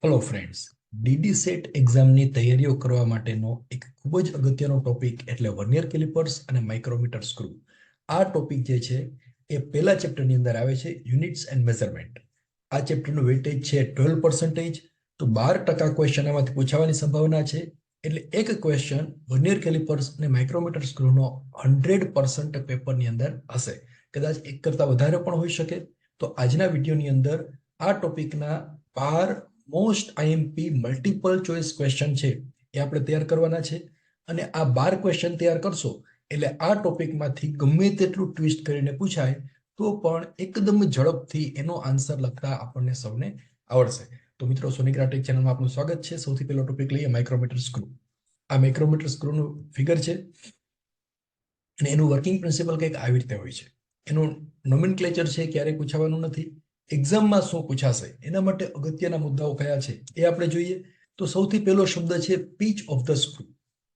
Hello friends, DD set એક્ઝામની તૈયારીઓ કરવા માટેનો એક ખૂબ જ અગત્યનો ટોપિક એટલે વર્નિયર કેલિપર્સ અને માઇક્રોમીટર સ્ક્રૂ. આ ટોપિક જે છે એ પહેલા ચેપ્ટરની અંદર આવે છે, યુનિટ્સ એન્ડ મેઝરમેન્ટ. આ ચેપ્ટરનું વેટેજ છે 12%, તો 12% ક્વેશ્ચન આમાંથી પૂછાવાની સંભાવના છે. એટલે એક ક્વેશ્ચન વર્નિયર કેલિપર્સ અને માઇક્રોમીટર સ્ક્રૂનો 100% પેપરની અંદર હશે. કદાચ એક કરતાં વધારે પણ હોઈ શકે. તો આજના વિડીયોની અંદર આ ટોપિકના 12 most IMP multiple choice question છે એ આપણે તૈયાર કરવાના છે. અને આ 12 ક્વેશ્ચન તૈયાર કરશો એટલે આ ટોપિકમાંથી ગમે તેટલું ટ્વિસ્ટ કરીને પૂછાય તો પણ એકદમ ઝડપથી એનો આન્સર લખતા આપણને સૌને આવડશે. તો મિત્રો, સોનિગ્રાટેક ચેનલમાં આપનું સ્વાગત છે. સૌથી પહેલો ટોપિક લઈએ, માઇક્રોમીટર સ્ક્રૂ. આ માઇક્રોમીટર સ્ક્રૂનું ફિગર છે અને એનું વર્કિંગ પ્રિન્સિપલ કંઈક આવી રીતે હોય છે. એનું નોમેનક્લેચર છે, ક્યારેય પૂછાવાનું નથી. એક્ઝામમાં શું પૂછાશે એના માટે અગત્યના મુદ્દાઓ કયા છે એ આપણે જોઈએ. તો સૌથી પહેલો શબ્દ છે પીચ ઓફ ધ સ્ક્રૂ.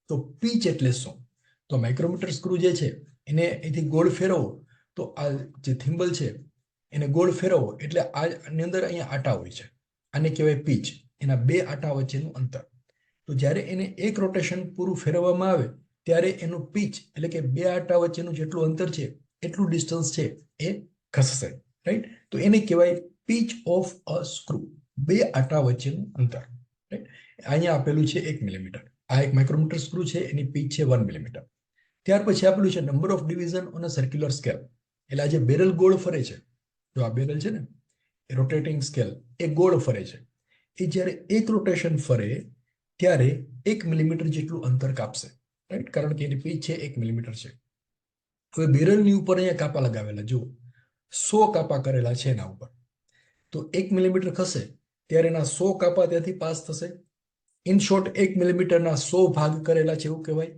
તો પીચ એટલે શું? તો માઇક્રોમીટર સ્ક્રૂ જે છે એને અહીંથી ગોળ ફેરવો તો આ જે થિમ્બલ છે એને ગોળ ફેરવો એટલે આની અંદર અહીંયા આટા હોય છે. આને કહેવાય પીચ, એના બે આટા વચ્ચેનું અંતર. તો જ્યારે એને એક રોટેશન પૂરું ફેરવવામાં આવે ત્યારે એનું પીચ એટલે કે બે આટા વચ્ચેનું જેટલું અંતર છે એટલું ડિસ્ટન્સ છે એ ખસશે, રાઈટ? તો એને કહેવાય પીચ ઓફ અ સ્ક્રૂ, બે આટા વચ્ચેનું અંતર, રાઈટ? અહીંયા આપેલું છે 1 મિલીમીટર. આ એક માઇક્રોમીટર સ્ક્રૂ છે, એની પીચ છે 1 મિલીમીટર. ત્યાર પછી આપેલું છે number of division on a circular scale. એટલે આ જે બેરલ ગોળ ફરે છે, જો આ બેરલ છે ને એ રોટેટિંગ સ્કેલ એ ગોળ ફરે છે, એ જ્યારે એક રોટેશન ફરે ત્યારે 1 મિલીમીટર જેટલું અંતર કાપશે, રાઈટ? કારણ કે એની પીચ છે 1 મિલીમીટર છે. હવે બેરલની ઉપર અહીંયા કાપા લગાવેલા, જુઓ 100 કાપા કરેલા છે એના ઉપર. તો 1 મિલીમીટર ખસે ત્યારે એના 100 કાપા ત્યાંથી પાસ થશે. ઇન શોર્ટ, 1 મિલીમીટરના 100 ભાગ કરેલા છે એવું કહેવાય.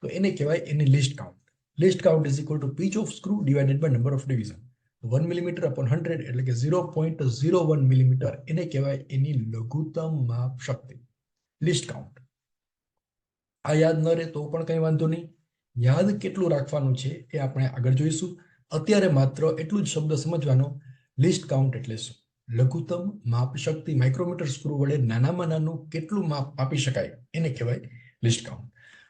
તો એને કહેવાય એની least count. Least count is equal to pitch of screw divided by number of division. 1 millimetre upon 100 એટલે કે 0.01 મિલીમીટર, એને કહેવાય એની લઘુત્તમ માપ શક્તિ, લિસ્ટ કાઉન્ટ. આ યાદ ન રહે તો પણ કંઈ વાંધો નહીં. યાદ કેટલું રાખવાનું છે એ આપણે આગળ જોઈશું. અત્યારે માત્ર એટલું જ શબ્દ સમજવાનો, લિસ્ટ કાઉન્ટ એટલે શું, લઘુત્તમ માપ શક્તિ. માઇક્રોમીટર સ્ક્રૂ વડે નાનામાં નાનું કેટલું માપ આપી શકાય એને કહેવાય લિસ્ટ કાઉન્ટ.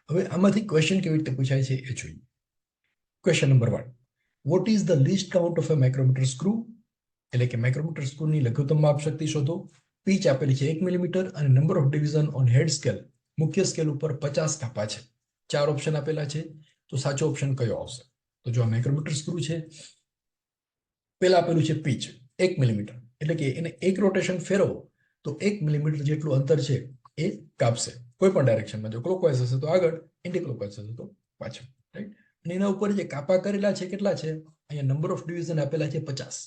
હવે આમાંથી ક્વેશ્ચન કેવી રીતે પૂછાય છે એ જોઈએ. Question number 1, what is the least count of a micrometer screw? એટલે કે માઇક્રોમીટર સ્ક્રૂની લઘુત્તમ માપ શક્તિ શોધો. પીચ આપેલી છે 1 મિલીમીટર અને number of division on head scale, મુખ્ય સ્કેલ ઉપર 50 કાપા છે. 4 ઓપ્શન આપેલા છે, તો સાચો ઓપ્શન કયો આવશે? તો જો આ માઇક્રોમીટર સ્ક્રૂ છે, પેલા આપેલું છે પીચ 1 મિલીમીટર, એટલે કે એને એક રોટેશન ફેરવો તો 1 મિલીમીટર જેટલું અંતર છે એ કાપશે. કોઈ પણ ડાયરેક્શનમાં, જો ક્લોકવાઇઝ હશે તો આગળ, એન્ટી ક્લોકવાઇઝ હશે તો પાછળ, રાઈટ? અને એના ઉપર જે કાપા કરેલા છે કેટલા છે? અહીંયા નંબર ઓફ ડિવિઝન આપેલા છે 50,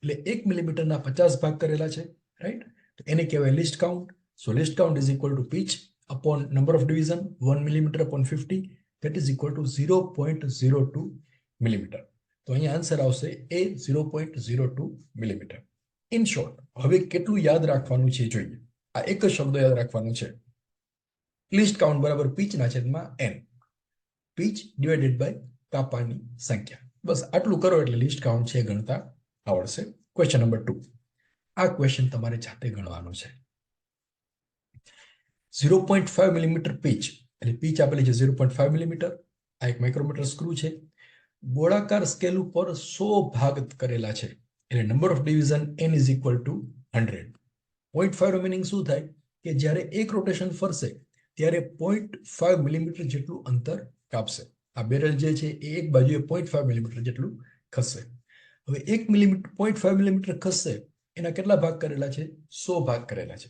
એટલે 1 મિલીમીટરના 50 ભાગ કરેલા છે, રાઈટ? તો એને કહેવાય least count. So least count is equal to pitch upon number of division 1 millimeter upon 50, that is equal to 0.02 millimeter. તો અહીંયા આન્સર આવશે એ 0.02 મિલીમીટર. ઇન શોર્ટ, હવે કેટલું યાદ રાખવાનું છે જોઈએ. આ એક જ શબ્દ યાદ રાખવાનો છે, લિસ્ટ કાઉન્ટ બરાબર પીચના છેદમાં n, પીચ ડિવાઇડેડ બાય કાપાની સંખ્યા. બસ આટલું કરો એટલે લિસ્ટ કાઉન્ટ છે ગણતા આવડશે. ક્વેશ્ચન નંબર 2, આ ક્વેશ્ચન તમારે જાતે ગણવાનો છે. 0.5 મિલીમીટર પીચ, એટલે પીચ આપેલી છે 0.5 મિલીમીટર. આ એક માઇક્રોમીટર સ્ક્રૂ છે. ગોળાકાર સ્કેલ ઉપર 100 ભાગ કરેલા છે, એટલે number of division n is equal to 100. 0.5 નો મિનિંગ શું થાય કે જ્યારે એક રોટેશન ફરશે ત્યારે 0.5 મિલીમીટર જેટલું અંતર કાપશે. આ બેરલ જે છે એ એક બાજુએ 0.5 મિલીમીટર જેટલું ખસશે. હવે 1 મિલીમીટર 0.5 મિલીમીટર ખસશે, એના કેટલા ભાગ કરેલા છે? 100 ભાગ કરેલા છે.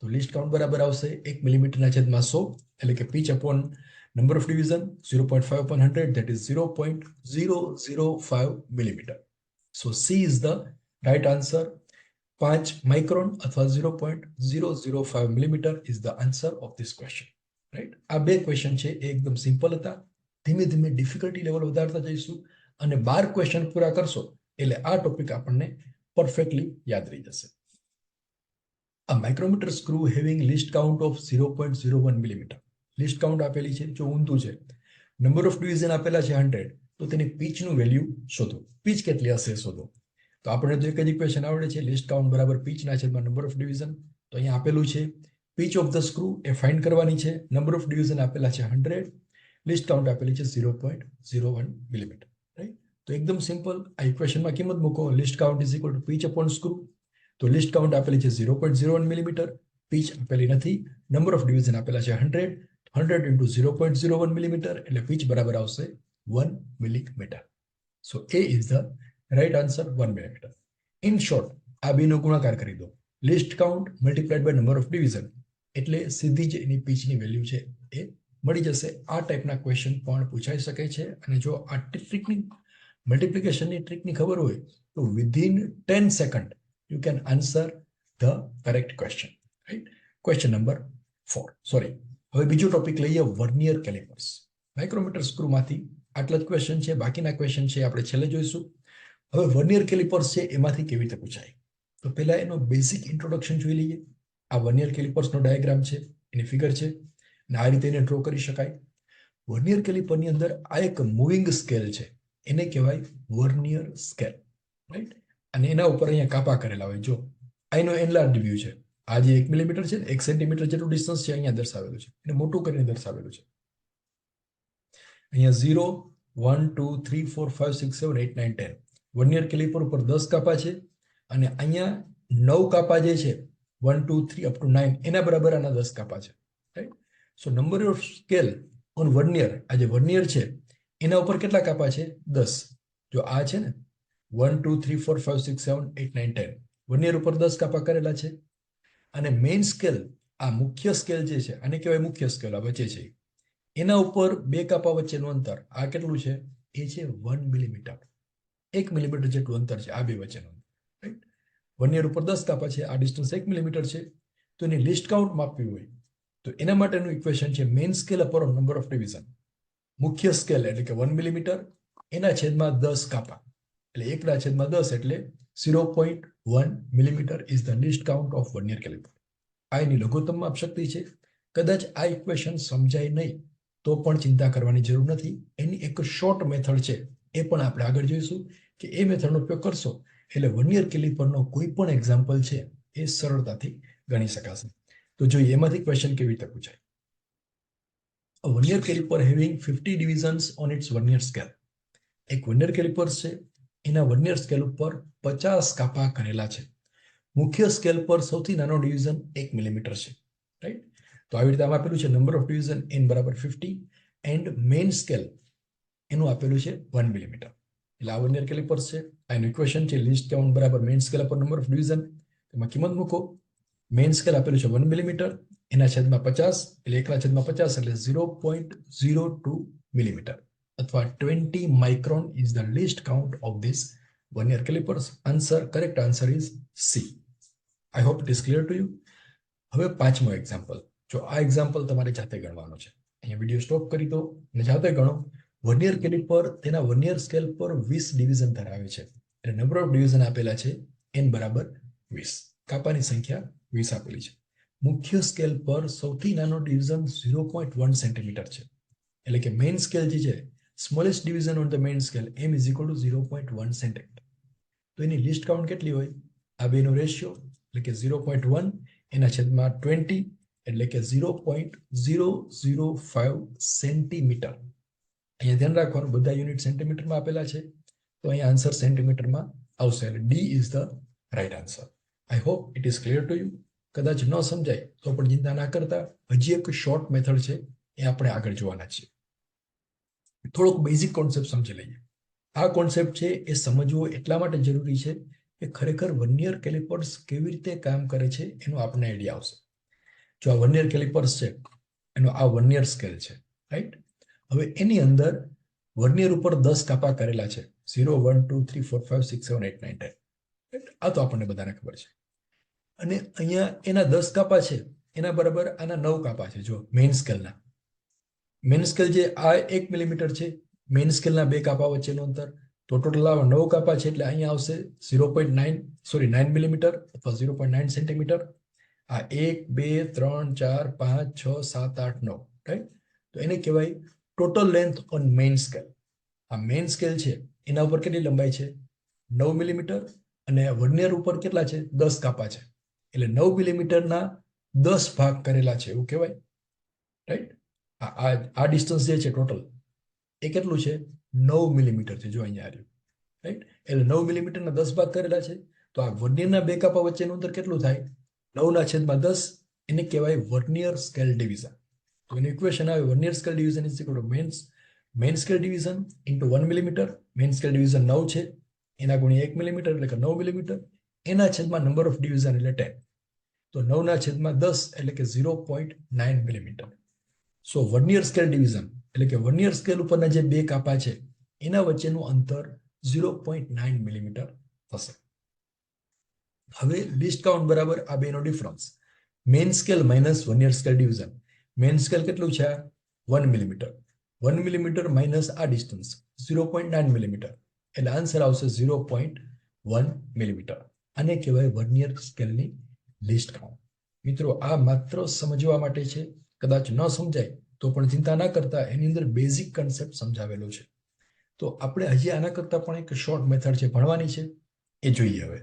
તો લિસ્ટ કાઉન્ટ બરાબર આવશે 1 મિલીમીટરના છેદમાં 100, એટલે કે pitch upon number of division 0.5 upon 100, that is 0.005 millimeter. So C is the right answer. 5 micron અથવા 0.005 millimeter is the answer of this question, right? આ બે ક્વેશ્ચન છે એ એકદમ સિમ્પલ હતા. ધીમે ધીમે ડિફિકલ્ટી લેવલ વધારતા જઈશું અને 12 ક્વેશ્ચન પૂરા કરશો એટલે આ ટોપિક આપણને પરફેક્ટલી યાદ રહી જશે. A micrometer screw having list count of 0.01 millimeter. List count આપેલી છે, જો ઊંધું છે. નંબર ઓફ ડિવિઝન આપેલા છે 100, તો તેની પીચનું વેલ્યુ શોધો. પીચ કેટલી હશે શોધો. તો આપણે તો એક જ ઇક્વેશન આવડે છે, લિસ્ટ કાઉન્ટ બરાબર પીચના છેદમાં નંબર ઓફ ડિવિઝન. તો અહીંયા આપેલું છે પીચ ઓફ ધ સ્ક્રૂ એ ફાઇન્ડ કરવાની છે. નંબર ઓફ ડિવિઝન આપેલા છે 100, લિસ્ટ કાઉન્ટ આપેલી છે 0.01 મિલીમીટર. રાઈટ? તો એકદમ સિમ્પલ. આ ઇક્વેશનમાં કિંમત મૂકો. Least count is equal to pitch upon screw. તો લિસ્ટ કાઉન્ટ આપેલી છે 0.01 મિલીમીટર, પીચ આપેલી નથી. નંબર ઓફ ડિવિઝન આપેલા છે 100, 100 into 0.01 મિલીમીટર એટલે પીચ બરાબર આવશે 1 millimetre. So A is the right answer, 1 millimeter. In short, આ બેનો ગુણાકાર કરી દો. Least count multiplied by number of division એટલે સીધી જ એની પીચની વેલ્યુ છે એ મળી જશે. આ ટાઈપના ક્વેશ્ચન પણ પૂછાઈ શકે છે. અને જો આ ટ્રીકની મલ્ટિપ્લિકેશનની ટ્રીકની ખબર હોય તો within 10 second you can answer the correct question. Right? Question number 4. Sorry, હવે બીજો ટોપિક લઈએ, વર્નિયર કેલિપર્સ. માઇક્રોમીટર સ્ક્રૂમાંથી આટલા જ ક્વેશ્ચન છે. બાકીના ક્વેશ્ચન છે આપણે છેલ્લે જોઈશું. હવે વર્નિયર કેલિપર્સ છે એમાંથી કેવી રીતે પૂછાય, તો પહેલા એનો બેઝિક ઇન્ટ્રોડક્શન જોઈ લઈએ. આ વર્નિયર કેલિપર્સનો ડાયાગ્રામ છે, એની ફિગર છે, અને આ રીતે એને ડ્રો કરી શકાય. વર્નિયર કેલિપરની અંદર આ એક મૂવિંગ સ્કેલ છે, એને કહેવાય વર્નિયર સ્કેલ. રાઈટ? અને એના ઉપર અહીંયા કાપા કરેલા હોય. જો આ એનો એનલાર્જ વ્યૂ છે. આ જે 1 મિલીમીટર છે, 1 સેન્ટીમીટર જેટલું ડિસ્ટન્સ છે અહીંયા દર્શાવેલું છે, એને મોટું કરીને દર્શાવેલું છે. અહીંયા 0, 1, 2, 3, 4, 5, 6, 7, 8, 9, 10 વર્નિયર કેલિપર ઉપર 10 કાપા છે. અને અહીંયા 9 કાપા જે છે 1, 2, 3 અપ ટુ 9 એના બરાબર આના 10 કાપા છે. Right? So number of scale on vernier, આ જે વર્નિયર છે એના ઉપર કેટલા કાપા છે? 10. જો આ છે ને 1, 2, 3, 4, 5, 6, 7, 8, 9, 10 વર્નિયર ઉપર 10 કાપા કરેલા છે. અને મેઇન સ્કેલ, આ મુખ્ય સ્કેલ જે છે આને કહેવાય મુખ્ય સ્કેલ. આ વચ્ચે છે એના ઉપર 2 કાપા વચ્ચેનું અંતર આ કેટલું છે? એ છે 1 મિલીમીટર. 1 મિલીમીટર જેટલું અંતર છે આ બે વચ્ચેનું. રાઈટ? વર્નિયર ઉપર 10 કાપા છે, આ ડિસ્ટન્સ 1 મિલીમીટર છે. તો એની લિસ્ટ કાઉન્ટ માપવી હોય તો એના માટેનું ઇક્વેશન છે main scale upon number of division. મુખ્ય સ્કેલ એટલે કે 1 મિલીમીટર, એના છેદમાં 10 કાપા એટલે 1 ના છેદમાં 10 એટલે 0.1 millimetre is the least count of vernier calliper. આ એની લઘુત્તમ માપ શક્તિ છે. કદાચ આ ઇક્વેશન સમજાય નહીં તો પણ ચિંતા કરવાની જરૂર નથી. એની એક શોર્ટ મેથડ છે, એ પણ આપણે આગળ જોઈશું કે એ મેથડનો ઉપયોગ કરશો એટલે વર્નિયર કેલિપરનો કોઈ પણ એક્ઝામ્પલ છે એ સરળતાથી ગણી શકાશે. તો જોઈએ એમાંથી ક્વેશ્ચન કેવી રીતે પૂછાય. A vernier caliper having 50 divisions on its vernier scale. એક વર્નિયર કેલિપર છે, એના વર્નિયર સ્કેલ ઉપર 50 કાપા કરેલા છે. મુખ્ય સ્કેલ પર સૌથી નાનો ડિવિઝન 1 મિલીમીટર છે. રાઈટ? તો આવી રીતે આમ આપેલું છે નંબર ઓફ ડિવિઝન n બરાબર 50 એન્ડ મેઇન સ્કેલ એનું આપેલું છે 1 મિલીમીટર. એટલે આ વર્નિયર કેલિપર છે. આ એનું ઇક્વેશન છે લિસ્ટ કાઉન્ટ બરાબર main scale upon number of division. એમાં કિંમત મૂકો. મેઇન સ્કેલ આપેલું છે 1 મિલીમીટર, એના છેદમાં 50 એટલે 1 ના છેદમાં 50 એટલે 0.02 મિલીમીટર અથવા 20 micron is the least count of this vernier calipers. Answer, correct answer is C. I hope it is clear to you. હવે પાંચમો એક્ઝામ્પલ. જો આ એક્ઝામ્પલ તમારે જાતે ગણવાનો છે. અહીંયા વિડીયો સ્ટોપ કરી દો અને જાતે ગણો. વર્નિયર કેલિપર તેના વર્નિયર સ્કેલ પર 20 ડિવિઝન ધરાવે છે. એટલે નંબર ઓફ ડિવિઝન આપેલા છે n બરાબર 20. કાપાની સંખ્યા 20 આપેલી છે. મુખ્ય સ્કેલ પર સૌથી નાનો ડિવિઝન 0.1 સેન્ટીમીટર છે. એટલે કે મેઇન સ્કેલ જે છે, smallest division on the main scale m is equal to 0.1 centimetre. તો એની લિસ્ટ કાઉન્ટ કેટલી હોય? આ બેનો રેશિયો એટલે કે 0.1 એના છેદમાં 20 એટલે કે 0.005 સેન્ટીમીટર. અહીંયા ધ્યાન રાખવાનું બધા યુનિટ સેન્ટીમીટરમાં આપેલા છે, તો અહીંયા આન્સર સેન્ટીમીટરમાં આવશે. એટલે D is the right answer. I hope it is clear to you. કદાચ ન સમજાય તો પણ ચિંતા ના કરતા, હજી એક શોર્ટ મેથડ છે એ આપણે આગળ જોવાના છીએ. થોડોક બેઝિક કોન્સેપ્ટ સમજી લઈએ. આ કોન્સેપ્ટ છે એ સમજવો એટલા માટે જરૂરી છે કે ખરેખર વર્નિયર કેલિપર્સ કેવી રીતે કામ કરે છે એનો આપણને આઈડિયા આવશે. જો આ વર્નિયર કેલિપર્સ છે એનો આ વર્નિયર સ્કેલ છે. રાઈટ? હવે એની અંદર વર્નિયર ઉપર 10 કાપા કરેલા છે. 0, 1, 2, 3, 4, 5, 6, 7, 8, 9, 10. રાઈટ? આ તો આપણને બધાને ખબર છે. અને અહીંયા એના 10 કાપા છે એના બરાબર આના 9 કાપા છે. જો મેઇન સ્કેલના, મેઇન સ્કેલ જે આ 1 મિલીમીટર છે, મેઇન સ્કેલના 2 કાપા વચ્ચેનું અંતર, તો ટોટલ 9 કાપા છે એટલે અહીંયા આવશે 9 મિલીમીટર અથવા 0.9 સેન્ટીમીટર. આ 1, 2, 3, 4, 5, 6, 7, 8, 9. રાઈટ? તો એને કહેવાય total length on main scale. આ મેઇન સ્કેલ છે એના ઉપર કેટલી લંબાઈ છે? 9 મિલીમીટર. અને વર્નિયર ઉપર કેટલા છે? 10 કાપા છે. એટલે 9 મિલીમીટરના 10 ભાગ કરેલા છે એવું કહેવાય, રાઈટ? આ ડિસ્ટન્સ જે છે ટોટલ એ કેટલું છે? 9 મિલીમીટર છે. જો અહીંયા આવ્યું, રાઈટ? એટલે 9 મિલીમીટરના 10 ભાગ કરેલા છે. તો આ વર્નિયરના બે કાપા વચ્ચેનું અંતર કેટલું થાય? 9/10. એને કહેવાય વર્નિયર સ્કેલ ડિવિઝન. તો એનું ઇક્વેશન આવે vernier scale division is equal two main scale division into 1 millimetre. Main scale division 9 છે, એના ગુણ્યા 1 મિલીમીટર એટલે કે 9 મિલીમીટર. એના છેદમાં નંબર ઓફ ડિવિઝન એટલે 10. તો 9/10 એટલે કે 0.9 મિલીમીટર. સો વર્નિયર સ્કેલ ડિવિઝન એટલે કે વર્નિયર સ્કેલ ઉપરના જે બે કાપા છે એના વચ્ચેનું અંતર 0.9 મિલીમીટર થશે. હવે લિસ્ટ કાઉન્ટ બરાબર આ બેનો difference. Main scale minus vernier scale division. Main scale કેટલું છે? 1 મિલીમીટર. 1 મિલીમીટર માઇનસ આ ડિસ્ટન્સ 0.9 મિલીમીટર એટલે આન્સર આવશે 0.1 મિલીમીટર. આને કહેવાય વર્નિયર સ્કેલની લિસ્ટ કાઉન્ટ. મિત્રો, આ માત્ર સમજવા માટે છે. કદાચ ન સમજાય તો પણ ચિંતા ના કરતા, એની અંદર બેઝિક કન્સેપ્ટ સમજાવેલો છે. તો આપણે હજી આના કરતા પણ એક શોર્ટ મેથડ છે ભણવાની છે, એ જોઈએ. હવે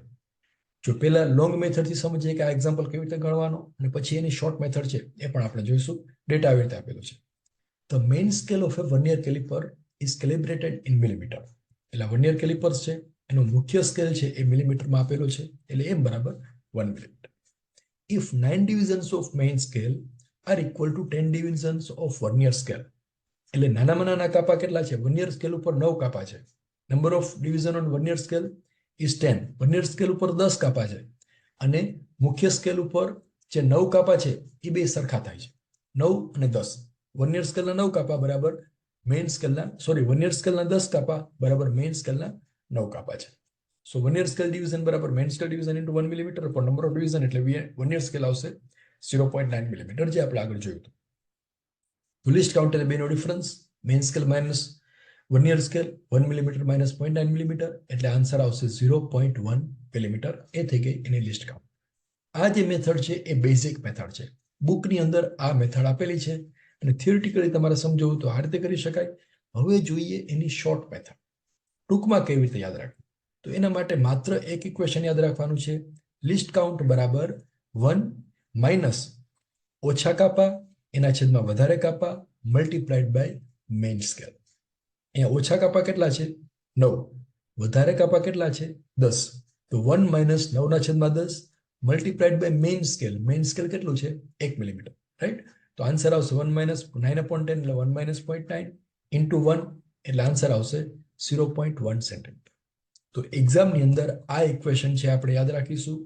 જો પહેલા લોંગ મેથડથી સમજીએ કે આ એક્ઝામ્પલ કેવી રીતે ગણવાનો, અને પછી એની શોર્ટ મેથડ છે એ પણ આપણે જોઈશું. ડેટા આવી રીતે આપેલો છે. The main scale of a vernier caliper is calibrated in millimeter. એટલે વર્નિયર કેલિપર્સ છે એનો મુખ્ય સ્કેલ છે એ મિલીમીટરમાં આપેલો છે, એટલે m બરાબર 1 millimetre. If 9 divisions of main scale are equal to 10 divisions of vernier scale. એટલે નાનામાં નાના કાપા કેટલા છે? વર્નિયર સ્કેલ ઉપર 9 કાપા છે. Number of division on vernier scale is 10. Vernier scale ઉપર 10 કાપા છે, અને મુખ્ય સ્કેલ ઉપર જે 9 કાપા છે એ બે સરખા થાય છે, 9 અને 10. વર્નિયર સ્કેલના 9 કાપા બરાબર મેઇન સ્કેલના વર્નિયર સ્કેલના 10 કાપા બરાબર મેઇન સ્કેલના 9 કાપા છે. સો વર્નિયર સ્કેલ ડિવિઝન બરાબર main scale division into 1 millimetre પર નંબર ઓફ ડિવિઝન એટલે વર્નિયર સ્કેલ આવશે 0.9 મિલીમીટર, જે આપણે આગળ જોયું હતું. તો લિસ્ટ કાઉન્ટ એટલે બેનો difference. Main scale minus vernier scale 1 millimetre minus 0.9 millimetre એટલે આન્સર આવશે 0.1 મિલીમીટર. એ થઈ ગઈ એની લિસ્ટ કાઉન્ટ. આ જે મેથડ છે એ બેઝિક મેથડ છે. બુકની અંદર આ મેથડ આપેલી છે, અને થિયોરિટિકલી તમારે સમજવું તો આ રીતે કરી શકાય. હવે જોઈએ એની શોર્ટ મેથડ. ટૂંકમાં કેવી રીતે યાદ રાખવું? તો એના માટે માત્ર એક ઇક્વેશન યાદ રાખવાનું છે. લિસ્ટ કાઉન્ટ બરાબર 1 માઇનસ ઓછા કાપા એના છેદમાં વધારે કાપા મલ્ટીપ્લાઇડ બાય મેઇન સ્કેલ. અહીંયા ઓછા કાપા કેટલા છે? 9. વધારે કાપા કેટલા છે? 10. તો 1 minus 9/10 multiplied by main scale. Main scale કેટલું છે? 1 મિલીમીટર, રાઈટ? તો આન્સર આવશે 1 માઇનસ 9/10 એટલે 1 માઇનસ 0.9 ઇન્ટુ 1 એટલે આન્સર આવશે 0.1 સેન્ટીમીટર. તો એક્ઝામની અંદર આ ઇક્વેશન છે આપણે યાદ રાખીશું,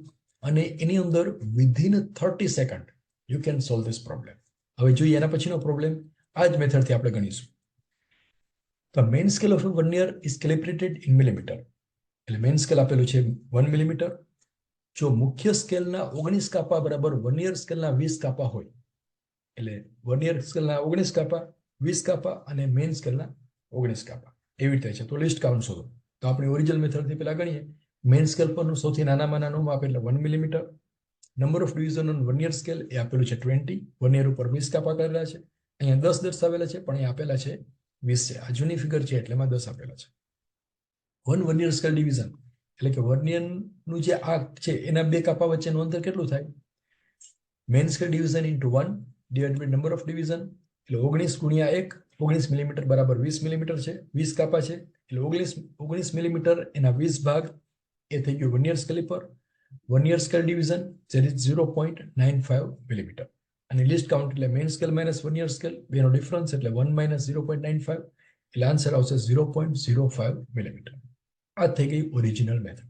અને એની અંદર within 30 second you can solve this problem. હવે જોઈએ એના પછીનો પ્રોબ્લેમ. આ જ મેથડથી આપણે ગણીશું. The main scale of a vernier is calibrated in millimeter. એટલે મેઇન સ્કેલ આપેલું છે 1 મિલીમીટર. જો મુખ્ય સ્કેલના 19 કાપા બરાબર વર્નિયર સ્કેલના 20 કાપા હોય, એટલે વર્નિયર સ્કેલના 19 કાપા, 20 કાપા અને મેઇન સ્કેલના 19 કાપા એવી રીતે છે. તો લિસ્ટ કાઉન્ટ શોધો. તો આપણે ઓરિજિનલ મેથડથી પહેલા ગણીએ. મેઇન સ્કેલ પરનું સૌથી નાનામાં નાનું માપ એટલે 1 millimetre. Number of division on vernier scale એ આપેલું છે 20. વર્નિયર ઉપર 20 કાપા કરેલા છે. અહીંયા 10 દર્શાવેલા છે, પણ અહીં આપેલા છે 20 છે. આ જૂની ફિગર છે એટલે એમાં 10 આપેલા છે. 1 વર્નિયર સ્કેલ ડિવિઝન એટલે કે વર્નિયરનું જે આ છે એના બે કાપા વચ્ચેનું અંતર કેટલું થાય? Main scale division into 1 divide by number of division એટલે 19 ગુણ્યા 1. 19 મિલીમીટર બરાબર 20 મિલીમીટર છે. 20 કાપા છે એટલે 19 મિલીમીટર એના 20 ભાગ એ થઈ ગયું વર્નિયર સ્કેલ પર. વર્નિયર સ્કેલ ડિવિઝન જે 0.95 મિલીમીટર. અને લિસ્ટ કાઉન્ટ એટલે main scale minus vernier scale બેનો ડિફરન્સ એટલે 1 માઇનસ 0.95 એટલે આન્સર આવશે 0.05 મિલીમીટર. આ થઈ ગઈ ઓરિજિનલ મેથડ.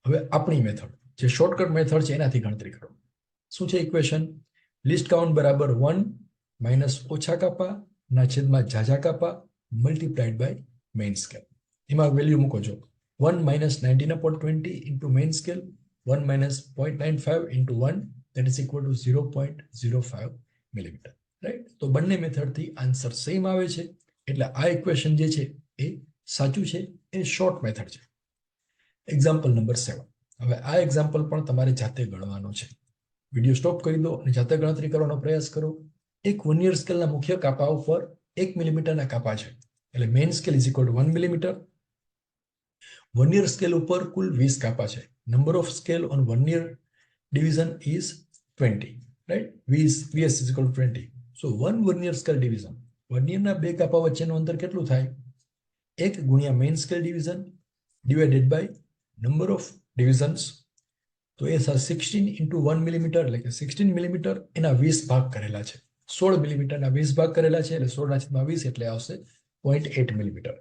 હવે આપણી મેથડ જે શોર્ટકટ મેથડ છે એનાથી ગણતરી કરો. શું છે ઇક્વેશન? લિસ્ટ કાઉન્ટ બરાબર 1 માઇનસ ઓછા કાપા ના છેદમાં ઝાઝા કાપા મલ્ટીપ્લાઇડ બાય મેઇન સ્કેલ. એમાં વેલ્યુ મૂકો છો. 1 minus 19/20 into main scale 1 minus 0.95 into 1 that is equal to 0.05 millimetre, right? તો બંને મેથડથી આન્સર સેમ આવે છે, એટલે આ ઇક્વેશન જે છે એ સાચું છે, એ શોર્ટ મેથડ છે. Example number 7. હવે આ એક્ઝામ્પલ પણ તમારે જાતે ગણવાનો છે. વિડીયો સ્ટોપ કરી દો અને જાતે ગણતરી કરવાનો પ્રયાસ કરો. એક વર્નિયર સ્કેલના મુખ્ય કાપા ઉપર 1 મિલીમીટરના કાપા છે, એટલે main scale is equal two 1 millimetre. Vernier scale ઉપર કુલ 20 કાપા છે. Number of scale on vernier division is 20, right? VS is equal to 20. So one vernier scale division, વર્નિયરના બે કાપા વચ્ચેનું અંતર કેટલું થાય? 1 ગુણ્યા main scale division divided by number of divisions. તો એ 16 into 1 millimeter એટલે કે 16 millimeter એના 20 ભાગ કરેલા છે. 16 મિલીમીટરના 20 ભાગ કરેલા છે એટલે 16/20 એટલે આવશે 0.8 મિલીમીટર.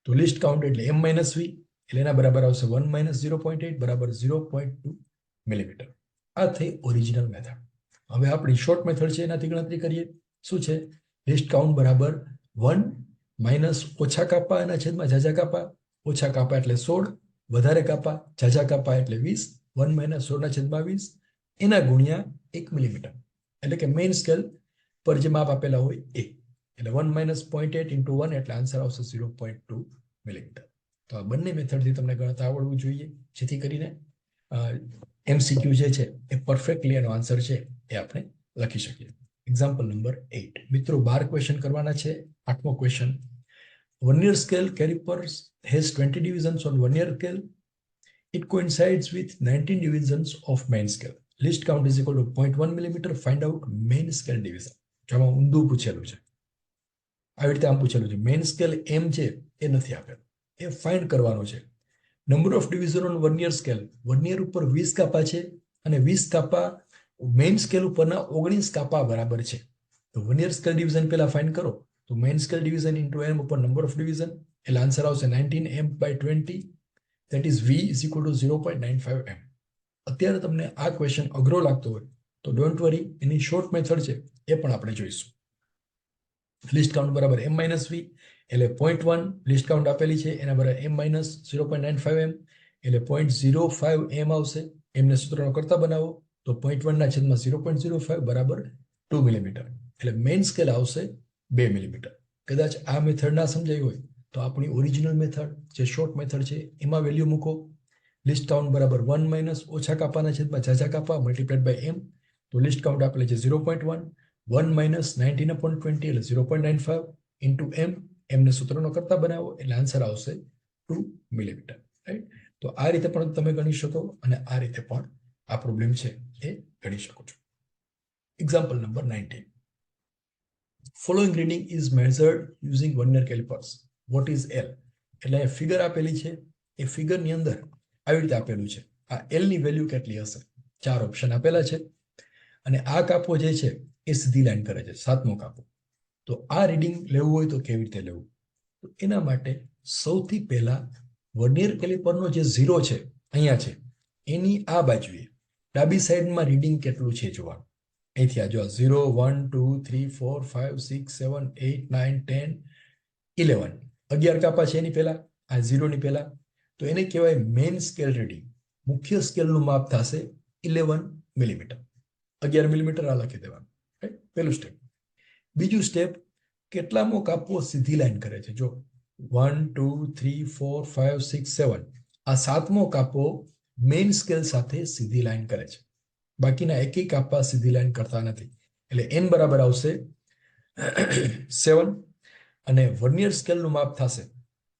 તો લિસ્ટ કાઉન્ટ એટલે m - v એટલે એના બરાબર આવશે 1 - 0.8 બરાબર 0.2 મિલીમીટર. આ થઈ ઓરિજિનલ મેથડ. હવે આપણી શોર્ટ મેથડ છે એનાથી ગણતરી કરીએ. શું છે? લિસ્ટ કાઉન્ટ બરાબર 1 માઇનસ ઓછા કાપા એના છેદમાં ઝાઝા કાપા. ઓછા કાપા એટલે 16, વધારે કાપા ઝાઝા કાપા એટલે 20. 1 - 16/20 એના ગુણ્યા 1 મિલીમીટર એટલે કે મેઇન સ્કેલ પર જે માપ આપેલા હોય એ. એટલે 1 - 0.8 into 1 એટલે આન્સર આવશે 0.2 મિલીમીટર. તો આ બંને મેથડથી તમને ગણતા આવડવું જોઈએ, જેથી કરીને MCQ જે છે એ પરફેક્ટલી એનો આન્સર છે એ આપણે લખી શકીએ. Example number 8. મિત્રો 12 ક્વેશ્ચન કરવાના છે. 8મો question. Vernier scale calipers has 20 divisions on vernier scale. It coincides with 19 divisions of main scale. List count is equal to 0.1 millimeter. Find out main scale division. જો આમાં ઊંધું પૂછેલું છે, આવી રીતે આમ પૂછેલું છે. મેઇન સ્કેલ એમ છે એ નથી આપેલું, એ ફાઇન્ડ કરવાનો છે. Number of division on vernier scale. Vernier ઉપર 20 કાપા છે અને 20 કાપા મેઇન સ્કેલ ઉપરના 19 કાપા બરાબર છે. તો વર્નિયર સ્કેલ ડિવિઝન પહેલા ફાઇન્ડ કરો. તો main scale division into M ઉપર નંબર ઓફ ડિવિઝન એટલે આન્સર આવશે 19m/20. that is v is equal to 0.95 m. અત્યારે તમને આ ક્વેશ્ચન અઘરો લાગતો હોય તો don't worry, any short method છે એ પણ આપણે જોઈશું. લિસ્ટ કાઉન્ટ બરાબર m - v એટલે 0.1 લિસ્ટ કાઉન્ટ આપેલી છે એના બરાબર m - 0.95 m એટલે 0.05 m આવશે. એમને સૂત્રનો કરતા બનાવો તો 0.1 ના છેદમાં 0.05 બરાબર 2 મિલીમીટર એટલે મેઇન સ્કેલ આવશે 2 મિલીમીટર. કદાચ આ મેથડ ના સમજાય હોય તો આપણી ઓરિજિનલ મેથડ જે શોર્ટ મેથડ છે એમાં વેલ્યુ મૂકો. લિસ્ટ કાઉન્ટ બરાબર 1 - ઓછા કાપાના છેદમાં ઝાઝા કાપા મલ્ટીપ્લાઇડ બાય m. તો લિસ્ટ કાઉન્ટ આપેલ છે 0.1. 1 - 19/20 એટલે 0.95 into m. એમને સૂત્રનો કરતા બનાવો એટલે આન્સર આવશે 2 મિલીમીટર. રાઈટ? તો આ રીતે પણ તમે ગણી શકો અને આ રીતે પણ આ પ્રોબ્લેમ છે એ ગણી શકો છો. Example number 19. Following reading is measured using vernier calipers. What is L? એટલે ફિગર આપેલી છે. એ ફિગરની અંદર આવી રીતે આપેલું છે. આ L ની વેલ્યુ કેટલી હશે? 4 ઓપ્શન આપેલા છે અને આ કાપો જે છે એ સીધી લાઈન કરે છે, 7મો કાપો. તો આ રીડિંગ લેવું હોય તો કેવી રીતે લેવું? તો એના માટે સૌથી પહેલા વર્નિયર કેલિપરનો જે 0 છે અહીંયા છે એની આ બાજુએ ડાબી સાઈડમાં રીડિંગ કેટલું છે જોવાનું. અહીંથી આ જો 0 1 2 3 4 5 6 7 8 9 10 11 11 કાપા છે એની પહેલા, આ 0 ની પહેલા. તો એને કહેવાય મેઇન સ્કેલ રીડિંગ. મુખ્ય સ્કેલનું માપ થશે 11 મિલીમીટર. 11 મિલીમીટર આ લખી દેવાનું. રાઈટ? પહેલું સ્ટેપ. બીજું સ્ટેપ, કેટલામો કાપો સીધી લાઈન કરે છે? જો 1 2 3 4 5 6 7 આ 7મો કાપો મેઇન સ્કેલ સાથે સીધી લાઈન કરે છે. બાકીના એકેય કાપા સીધી લાઈન કરતા નથી. એટલે n બરાબર આવશે 7 અને વર્નિયર સ્કેલનું માપ થશે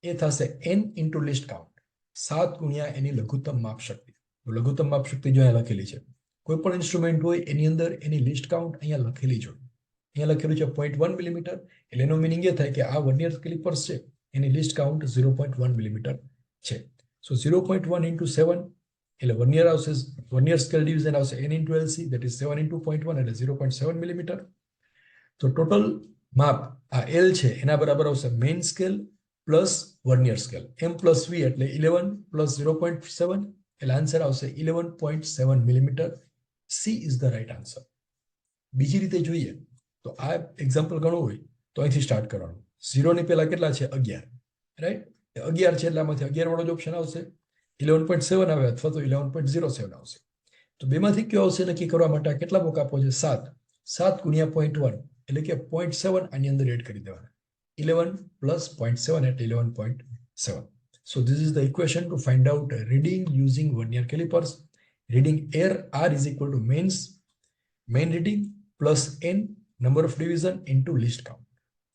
એ થશે n ઇન્ટુ લિસ્ટ કાઉન્ટ. 7 ગુણ્યા એની લઘુત્તમ માપ શક્તિ. લઘુત્તમ માપ શક્તિ જો અહીંયા લખેલી છે. કોઈ પણ ઇન્સ્ટ્રુમેન્ટ હોય એની અંદર એની લિસ્ટ કાઉન્ટ અહીંયા લખેલી જ હોય. અહીંયા લખેલું છે 0.1 મિલીમીટર એટલે એનો મિનિંગ એ થાય કે આ વર્નિયર કેલિપર્સ છે એની લિસ્ટ કાઉન્ટ 0.1 મિલીમીટર છે. સો 0.1 into 7 એટલે વર્નિયર આવશે, વર્નિયર સ્કેલ ડિવિઝન આવશે n into LC, that is 7 into 0.1 એટલે 0.7 મિલીમીટર. તો ટોટલ માપ આ L છે એના બરાબર આવશે main scale plus vernier scale. m plus v એટલે 11 plus 0.7 એટલે આન્સર આવશે 11.7 millimetre. C is the right answer. બીજી રીતે જોઈએ તો આ એક્ઝામ્પલ ગણવું હોય તો અહીંથી સ્ટાર્ટ કરવાનું. 0 ની પહેલા કેટલા છે? 11. રાઈટ? 11 છે એટલે આમાંથી 11 વાળો જ ઓપ્શન આવશે. 11.7 આવે અથવા તો 11.07 આવશે. તો બેમાંથી કયો આવશે નક્કી કરવા માટે કેટલા મોક આપવો છે? 7. 7 ગુણ્યા 0.1 એટલે કે 0.7 આની અંદર એડ કરી દેવાના. 11 plus 0.7 at 11.7. So this is the equation to find out reading using vernier calipers. Reading R is equal to main reading plus n number of division into list count.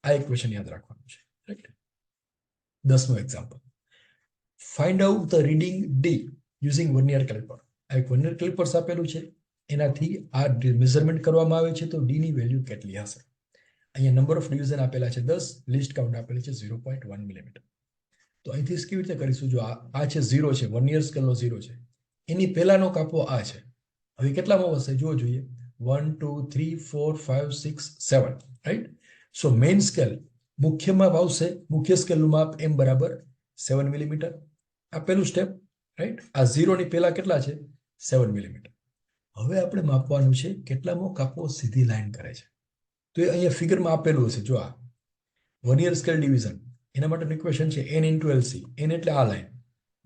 આ equation યાદ રાખવાનું છે. Right? 10મો example. Find out the reading D using vernier caliper. આ એક vernier calipers આપેલું છે, એનાથી આ મેઝરમેન્ટ કરવામાં આવે છે, તો ડી ની વેલ્યુ કેટલી હશે? અહીંયા નંબર ઓફ ડિવિઝન આપેલા છે 10, લિસ્ટ કાઉન્ટ આપેલી છે 0.1 મિલીમીટર. તો અહીંથી કેવી રીતે કરીશું? જો આ છે 0 છે, વર્નિયર સ્કેલનો 0 છે, એની પહેલાનો કાપો આ છે. હવે કેટલામાં વધશે જુઓ જોઈએ, 1 2 3 4 5 6 7, રાઈટ? સો મેઇન સ્કેલ મુખ્ય માપ આવશે, મુખ્ય સ્કેલનું માપ m બરાબર 7 મિલીમીટર. આ પહેલું સ્ટેપ, રાઈટ? આ 0 ની પહેલા કેટલા છે? 7 મિલીમીટર. હવે આપણે માપવાનું છે કેટલામો કાપો સીધી લાઈન કરે છે. તો એ અહીંયા ફિગરમાં આપેલું હશે. જો આ વર્નિયર સ્કેલ ડિવિઝન, એના માટેનું ઇક્વેશન છે n ઇન્ટુ LC. n એટલે આ લાઈન.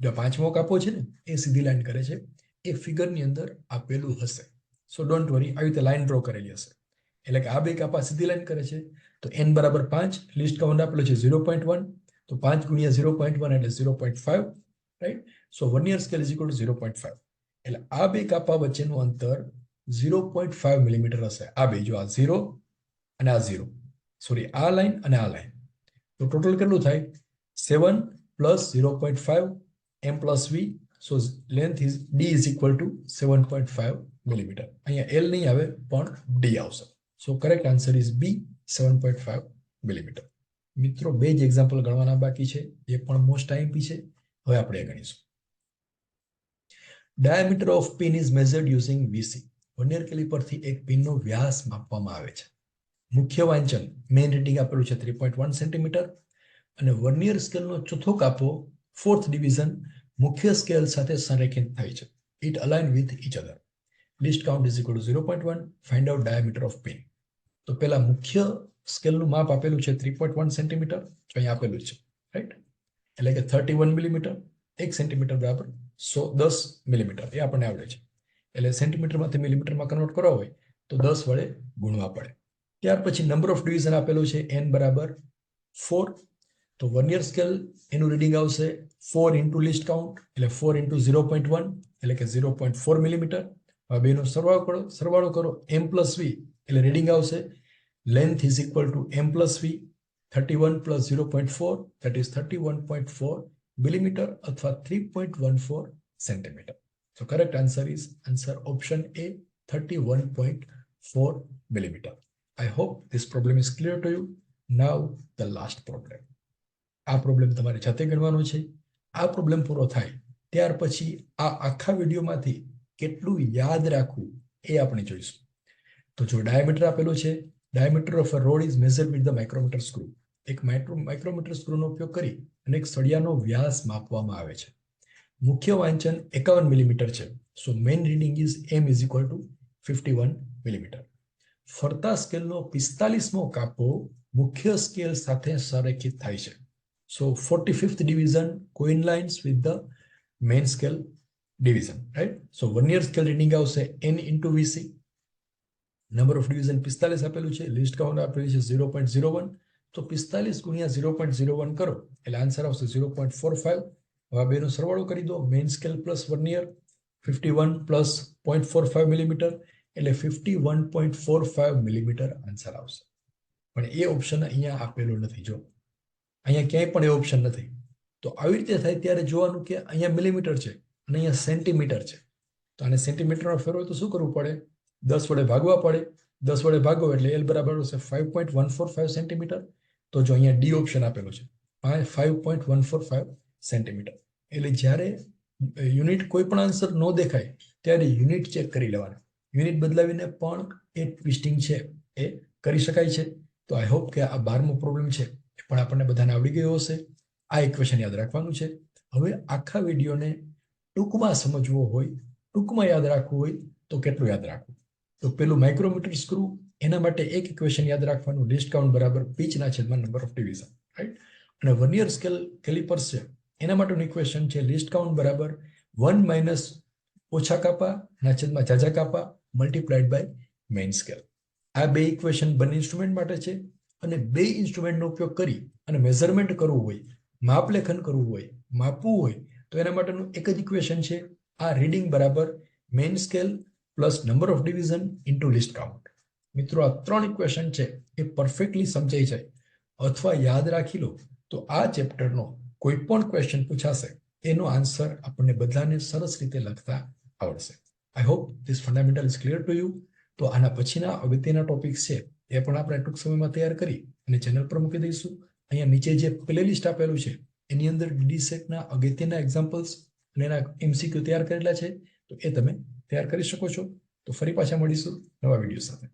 જો પાંચમો કાપો છે ને એ સીધી લાઈન કરે છે, એ ફિગરની અંદર આપેલું હશે. સો ડોન્ટ વરી, આવી રીતે લાઈન ડ્રો કરેલી હશે. એટલે કે આ બે કાપા સીધી લાઈન કરે છે. તો n બરાબર 5, લિસ્ટ કાઉન્ટ આપેલો છે 0.1, તો 5 ગુણ્યા 0.1 એટલે 0.5, right? So vernier scale is equal two 0.5. એટલે આ બે કાપા વચ્ચેનું અંતર 0.5 મિલીમીટર હશે. આ બે, જો આ 0 અને આ 0, સોરી આ લાઈન અને આ લાઈન. તો ટોટલ કેટલું થાય? 7 plus 0.5 m plus v. So length is d is equal to 7.5 millimetre. અહીંયા l નહીં આવે પણ d આવશે. So correct answer is b, 7.5 millimetre. મિત્રો, બે જ એક્ઝામ્પલ ગણવાના બાકી છે, એ પણ મોસ્ટ આઈએમપી છે. હવે આપણે ગણીશું. Diameter of pin is measured using VC. વર્નિયર કેલિપરથી એક પિનનો વ્યાસ માપવામાં આવે છે. મુખ્ય વાંચન મેઇન રીડિંગ આપેલું છે 3.1 સેન્ટીમીટર, અને વર્નિયર સ્કેલનો ચોથો કાપો ફોર્થ ડિવિઝન મુખ્ય સ્કેલ સાથે સંરેખિત થાય છે. It align with each other. Least count is equal to 0.1. Find out diameter of pin. તો પહેલા મુખ્ય સ્કેલનું માપ આપેલું છે 3.1 સેન્ટીમીટર, જો અહીં આપેલું છે, રાઈટ? એટલે કે 31 મિલીમીટર. 1 સેન્ટીમીટર બરાબર 10 મિલીમીટર, એ આપણને આવડે છે. એટલે સેન્ટીમીટરમાંથી મિલીમીટરમાં કન્વર્ટ કરવા હોય તો 10 વડે ગુણવા પડે. ત્યાર પછી નંબર ઓફ ડિવિઝન આપેલું છે n બરાબર 4. તો વર્નિયર સ્કેલ એનું રીડિંગ આવશે 4 ઇન્ટુ લિસ્ટ કાઉન્ટ, એટલે 4 ઇન્ટુ 0.1 એટલે કે 0.4 મિલીમીટર. હવે બેનો સરવાળો કરો m પ્લસ v, એટલે રીડિંગ આવશે length is equal two m plus v. 31 plus 0.4 that is 31.4 millimetre અથવા 3.14 centimetre. So correct answer is answer option A, 31.4 millimeter. I hope this problem is clear to you. Now the last problem. આ problem તમારે જાતે ગણવાનો છે. આ problem પૂરો થાય ત્યાર પછી આ આખા વિડીયોમાંથી કેટલું યાદ રાખવું એ આપણે જોઈશું. તો જો ડાયામીટર આપેલું છે, diameter of a rod is measured with the micrometer screw. એક માઇક્રોમીટર સ્ક્રૂનો ઉપયોગ કરી અને એક સળિયાનો વ્યાસ માપવામાં આવે છે. મુખ્ય વાંચન 51 મિલીમીટર છે. So main reading is m is equal to 51 millimetre. ફરતા સ્કેલનો 45મો કાપો મુખ્ય સ્કેલ સાથે સંરેખિત થાય છે. So 45th division coincides with the main scale division, right? So vernier scale reading આવશે n into VC. Number of division 45 આપેલું છે, લિસ્ટ કાઉન્ટ આપેલું છે 0.01. તો 45 ગુણ્યા 0.01 કરો એટલે આન્સર આવશે 0.45. હવે બેનો સરવાળો કરી દો. Main scale plus vernier 51 plus 0.45 millimetre એટલે 51.45 મિલીમીટર આન્સર આવશે. પણ એ ઓપ્શન અહીંયા આપેલો નથી. જો અહીંયા ક્યાંય પણ એ ઓપ્શન નથી. તો આવી રીતે થાય ત્યારે જોવાનું કે અહીંયા મિલીમીટર છે અને અહીંયા સેન્ટીમીટર છે. તો આને સેન્ટીમીટરમાં ફેરવો તો શું કરવું પડે? 10 વડે ભાગવા પડે. 10 વડે ભાગો એટલે L બરાબર હશે 5.145 સેન્ટીમીટર. તો જો અહીંયા ડી ઓપ્શન આપેલો છે 5.145 સેન્ટીમીટર. એટલે જ્યારે યુનિટ કોઈ પણ આન્સર ન દેખાય ત્યારે યુનિટ ચેક કરી લેવાના. યુનિટ બદલાવીને પણ એ ટ્વિસ્ટિંગ છે એ કરી શકાય છે. તો આઈ હોપ કે આ 12મો પ્રોબ્લેમ છે એ પણ આપણને બધાને આવડી ગયો હશે. આ ઇક્વેશન યાદ રાખવાનું છે. હવે આખા વિડીયોને ટૂંકમાં સમજવો હોય, ટૂંકમાં યાદ રાખવું હોય તો કેટલું યાદ રાખવું? તો પેલું માઇક્રોમીટર સ્ક્રૂ, એના માટે એક ઇક્વેશન યાદ રાખવાનું, લિસ્ટ કાઉન્ટ બરાબર પિચના છેદમાં નંબર ઓફ ડિવિઝન, રાઈટ? અને વર્નિયર સ્કેલ કેલિપર્સ છે એના માટેનું ઇક્વેશન છે લિસ્ટ કાઉન્ટ બરાબર 1 માઇનસ ઓછા કાપા ના છેદમાં જાજા કાપા મલ્ટીપ્લાઇડ બાય મેઇન સ્કેલ. આ બે ઇક્વેશન બંને ઇન્સ્ટ્રુમેન્ટ માટે છે, અને બે ઇન્સ્ટ્રુમેન્ટનો ઉપયોગ કરી અને મેઝરમેન્ટ કરવું હોય, માપલેખન કરવું હોય, માપવું હોય તો એના માટેનું એક જ ઇક્વેશન છે આ રીડિંગ બરાબર main scale plus number of division into list count. મિત્રો, આ 3 ઇક્વેશન છે એ પરફેક્ટલી સમજાઈ જાય અથવા યાદ રાખી લો તો આ ચેપ્ટરનો કોઈ પણ ક્વેશ્ચન પૂછાશે એનો આન્સર આપણને બધાને સરસ રીતે લખતા આવડશે. I hope this fundamental is clear to you. તો આના પછીના અગત્યના ટોપિક્સ છે એ પણ આપણે ટૂંક સમયમાં તૈયાર કરી અને ચેનલ પર મૂકી દઈશું. અહીંયા નીચે જે પ્લેલિસ્ટ આપેલું છે એની અંદર ડીડી સેટના અગત્યના એક્ઝામ્પલ્સ અને એના MCQ તૈયાર કરેલા છે, તો એ તમે તૈયાર કરી શકો છો. તો ફરી પાછા મળીશું નવા વિડીયો સાથે.